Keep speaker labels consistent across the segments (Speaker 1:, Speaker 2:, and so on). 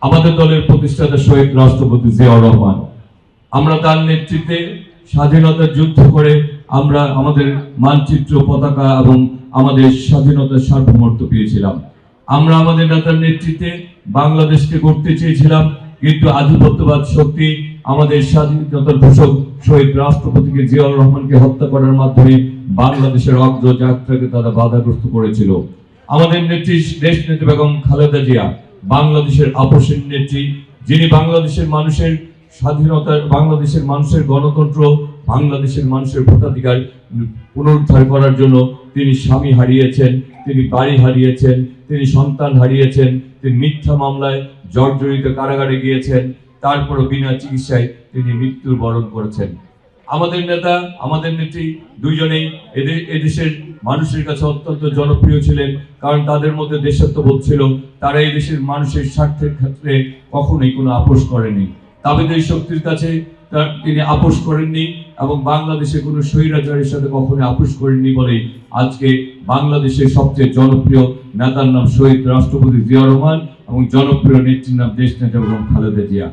Speaker 1: আমাদের দলের প্রতিষ্ঠাতা শহীদ রাষ্ট্রপতি জিয়াউর রহমান। আমরা তার নেতৃত্বে স্বাধীনতার যুদ্ধ করে আমরা আমাদের মানচিত্র, পতাকা এবং আমাদের স্বাধীনতার সার্বভৌমত্ব পেয়েছিলাম। আমরা আমাদের নেতার নেতৃত্বে বাংলাদেশকে গড়তে চেয়েছিলাম, কিন্তু আধিপত্যবাদ শক্তি আমাদের স্বাধীনতার ঘোষক শহীদ রাষ্ট্রপতিকে জিয়াউর রহমানকে হত্যা করার মাধ্যমে বাংলাদেশের অগ্রযাত্রাকে তারা বাধাগ্রস্ত করেছিল। আমাদের নেত্রী দেশ নেত্রী বেগম খালেদা জিয়া বাংলাদেশের আপসের নেত্রী, যিনি বাংলাদেশের মানুষের স্বাধীনতার, বাংলাদেশের মানুষের গণতন্ত্র, বাংলাদেশের মানুষের ভোটাধিকার পুনরুদ্ধার করার জন্য তিনি স্বামী হারিয়েছেন, তিনি বাড়ি হারিয়েছেন, তিনি সন্তান হারিয়েছেন, তিনি মিথ্যা মামলায় জর্জরিত কারাগারে গিয়েছেন, তারপরও বিনা চিকিৎসায় তিনি মৃত্যুর বরণ করেছেন। আমাদের নেতা, আমাদের নেত্রী দুইজনেই এদেশের মানুষের কাছে অত্যন্ত জনপ্রিয় ছিলেন, কারণ তাদের মধ্যে দেশাত্মবোধ ছিল। তারা এই দেশের মানুষের স্বার্থের ক্ষেত্রে কখনোই কোনো আপোষ করেনি। তাবেদারি শক্তির কাছে তিনি আপোষ করেননি এবং বাংলাদেশে কোনো স্বৈরাচারের সাথে কখনো আপোষ করেননি বলেই আজকে বাংলাদেশের সবচেয়ে জনপ্রিয় নেতার নাম শহীদ রাষ্ট্রপতি জিয়াউর রহমান এবং জনপ্রিয় নেত্রীর নাম দেশ নেতা বেগম খালেদা জিয়া।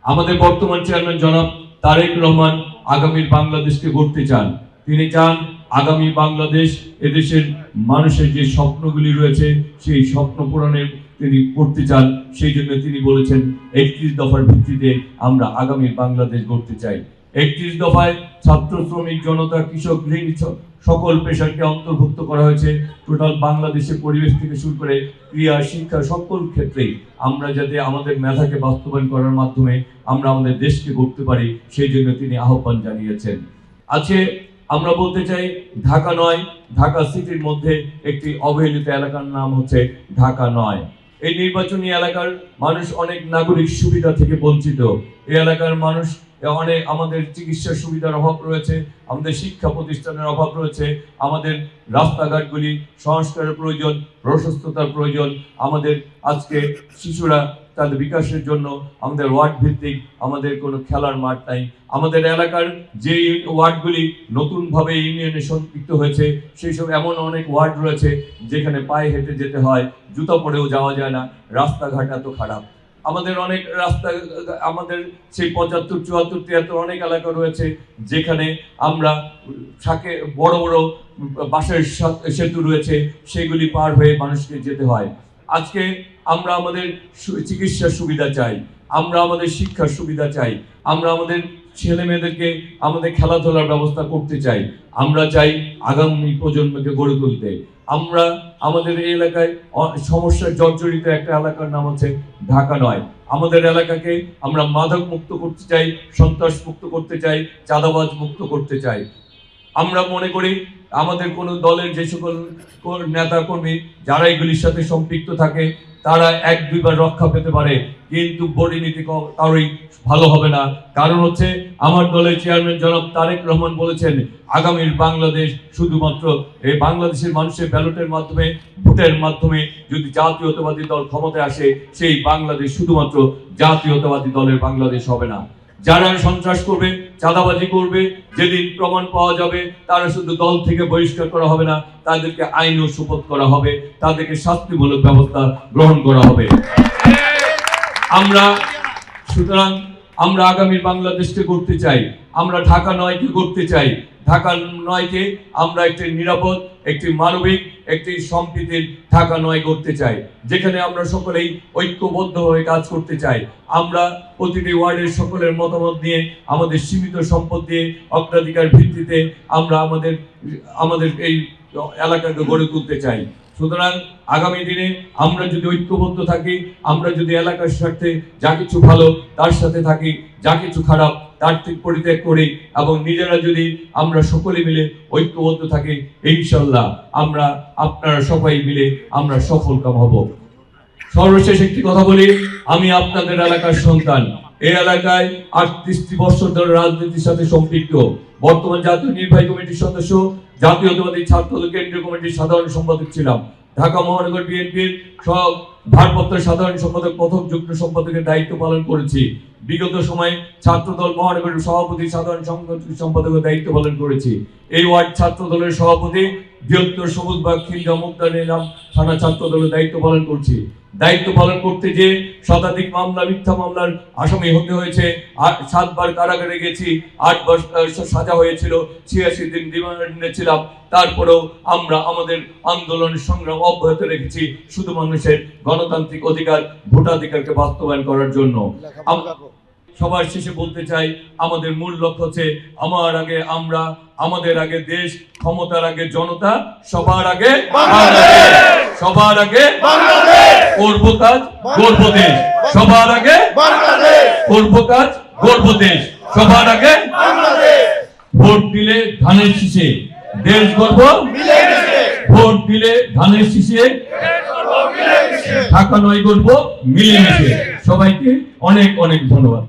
Speaker 1: আমাদের বর্তমান চেয়ারম্যান জনাব তারেক রহমান আগামীর বাংলাদেশকে গড়তে চান। তিনি চান আগামী বাংলাদেশ এদেশের মানুষের যে স্বপ্নগুলি রয়েছে সেই স্বপ্ন পূরণের তিনি করতে চান। সেই জন্য তিনি বলেছেন 31 দফার ভিত্তিতে আমরা আগামী বাংলাদেশ গড়তে চাই। 31 দফায় ছাত্র, শ্রমিক, জনতা, কৃষক, গৃহিণী সকল পেশাকে অন্তর্ভুক্ত করা হয়েছে। টোটাল বাংলাদেশের পরিবেশ থেকে শুরু করে ক্রিয়া, শিক্ষা সকল ক্ষেত্রেই আমরা যাতে আমাদের মেধাকে বাস্তবায়ন করার মাধ্যমে আমরা আমাদের দেশকে গড়তে পারি, সেই জন্য তিনি আহ্বান জানিয়েছেন। আজকে আমরা বলতে চাই ঢাকা নয়, ঢাকা সিটির মধ্যে একটি অবহেলিত এলাকার নাম হচ্ছে ঢাকা নয়। এই নির্বাচনী এলাকার মানুষ অনেক নাগরিক সুবিধা থেকে বঞ্চিত। এই এলাকার মানুষ অনেক, আমাদের চিকিৎসা সুবিধার অভাব রয়েছে, আমাদের শিক্ষা প্রতিষ্ঠানের অভাব রয়েছে, আমাদের রাস্তাঘাটগুলি সংস্কারের প্রয়োজন, প্রশস্ততার প্রয়োজন। আমাদের আজকে শিশুরা তাদের বিকাশের জন্য আমাদের ওয়ার্ড ভিত্তিক আমাদের কোনো খেলার মাঠ নাই। আমাদের এলাকার যে ওয়ার্ডগুলি নতুনভাবে ইউনিয়নে সম্পৃক্ত হয়েছে সেই সব এমন অনেক ওয়ার্ড রয়েছে যেখানে পায়ে হেঁটে যেতে হয়, জুতা পরেও যাওয়া যায় না, রাস্তাঘাট এত খারাপ। আমাদের অনেক রাস্তা, আমাদের সেই 75, 74, 73 অনেক এলাকা রয়েছে যেখানে আমরা থাকে বড় বড় বাঁশের সেতু রয়েছে, সেগুলি পার হয়ে মানুষকে যেতে হয়। আজকে আমরা আমাদের চিকিৎসার সুবিধা চাই, আমরা আমাদের শিক্ষার সুবিধা চাই, আমরা আমাদের ছেলে মেয়েদেরকে আমাদের খেলাধুলার ব্যবস্থা করতে চাই, আমরা চাই আগামী প্রজন্মকে গড়ে তুলতে। আমরা আমাদের এই এলাকায় সমস্যার জর্জরিত একটা এলাকার নাম হচ্ছে ঢাকা নয়। আমাদের এলাকাকে আমরা মাদক মুক্ত করতে চাই, সন্ত্রাস মুক্ত করতে চাই, চাঁদাবাজ মুক্ত করতে চাই। আমরা মনে করি আমাদের কোনো দলের যে সকল নেতা কর্মী যারা এগুলির সাথে সম্পৃক্ত থাকে তারা 1-2 বার রক্ষা পেতে পারে, কিন্তু পরিণতি কারোই ভালো হবে না। কারণ হচ্ছে আমার দলের চেয়ারম্যান জনাব তারেক রহমান বলেছেন আগামীর বাংলাদেশ শুধুমাত্র এই বাংলাদেশের মানুষের ব্যালটের মাধ্যমে, ভোটের মাধ্যমে যদি জাতীয়তাবাদী দল ক্ষমতায় আসে সেই বাংলাদেশ শুধুমাত্র জাতীয়তাবাদী দলের বাংলাদেশ হবে না। যারা সন্ত্রাস করবে, চাঁদাবাজি করবে, যেদিন প্রমাণ পাওয়া যাবে তারা শুধু দল থেকে বহিষ্কার করা হবে না, তাদেরকে আইনও শপথ করা হবে, তাদেরকে শাস্তিমূলক ব্যবস্থা গ্রহণ করা হবে। সুতরাং আমরা আগামী বাংলাদেশকে গড়তে চাই, আমরা ঢাকা নয়কে গড়তে চাই। ঢাকা নয়কে আমরা একটি নিরাপদ, একটি মানবিক, একটি সম্প্রীতির ঢাকা নয় গড়তে চাই, যেখানে আমরা সকলেই ঐক্যবদ্ধ হয়ে কাজ করতে চাই। আমরা প্রতিটি ওয়ার্ডের সকলের মতামত নিয়ে, আমাদের সীমিত সম্পদ দিয়ে, অগ্রাধিকার ভিত্তিতে আমরা আমাদের এই এলাকাকে গড়ে তুলতে চাই। সুতরাং আগামী দিনে আমরা যদি ঐক্যবদ্ধ থাকি, আমরা যদি এলাকার স্বার্থে যা কিছু ভালো তার সাথে থাকি, যা কিছু খারাপ তার থেকে পরিত্যাগ করি এবং নিজেরা যদি আমরা সকলে মিলে ঐক্যবদ্ধ থাকি, ইনশাআল্লাহ আমরা আপনারা সবাই মিলে আমরা সফলকাম হব। সর্বশেষ একটি কথা বলি, আমি আপনাদের এলাকার সন্তান। এই এলাকায় 38 বছর ধরে রাজনীতির সাথে সম্পৃক্ত, বর্তমান জাতীয় নির্বাহী কমিটির সদস্য, জাতীয়তাবাদী ছাত্রদল কেন্দ্রীয় কমিটির সাধারণ সম্পাদক ছিলাম, ঢাকা মহানগর বিএনপির সব ভারপ্রাপ্ত সাধারণ সম্পাদক, প্রথম যুগ্ম সম্পাদকের দায়িত্ব পালন করেছি। বিগত সময়ে ছাত্রদল মহানগরের সভাপতি, সাধারণ সম্পাদকের দায়িত্ব পালন করেছি। এই ওয়ার্ড ছাত্র দলের সভাপতি বৃহত্তর সবুজবাগ খিলগা মুক্তা নিলাম থানা ছাত্র দলের দায়িত্ব পালন করছি। দায়িত্ব পালন করতে যে শতাধিক মামলা, মিথ্যা মামলার আসামি হতে হয়েছে। 7 বার কারাগারে গেছি, 8 বছর সাজা হয়েছিল, 86 দিন রিমান্ডে ছিলাম। তারপরেও আমরা আমাদের আন্দোলনের সংগ্রাম অব্যাহত রেখেছি শুধু মানুষের গণতান্ত্রিক অধিকার, ভোটাধিকারকে বাস্তবায়ন করার জন্য। সবার শেষে বলতে চাই, আমাদের মূল লক্ষ্য হচ্ছে আমার আগে আমরা, আমাদের আগে দেশ, ক্ষমতার আগে জনতা, সবার আগে বাংলাদেশ, সবার আগে বাংলাদেশ, করব কাজ গর্ব দেশ, সবার আগে বাংলাদেশ, করব কাজ গর্ব দেশ, সবার আগে বাংলাদেশ। ভোট দিলে ধানের শীষে দেশ গর্ব মিলেমিশে, ভোট দিলে ধানের শীষে দেশ গর্ব মিলেমিশে, ঢাকা নয় গর্ব মিলেমিশে। সবাইকে অনেক অনেক ধন্যবাদ।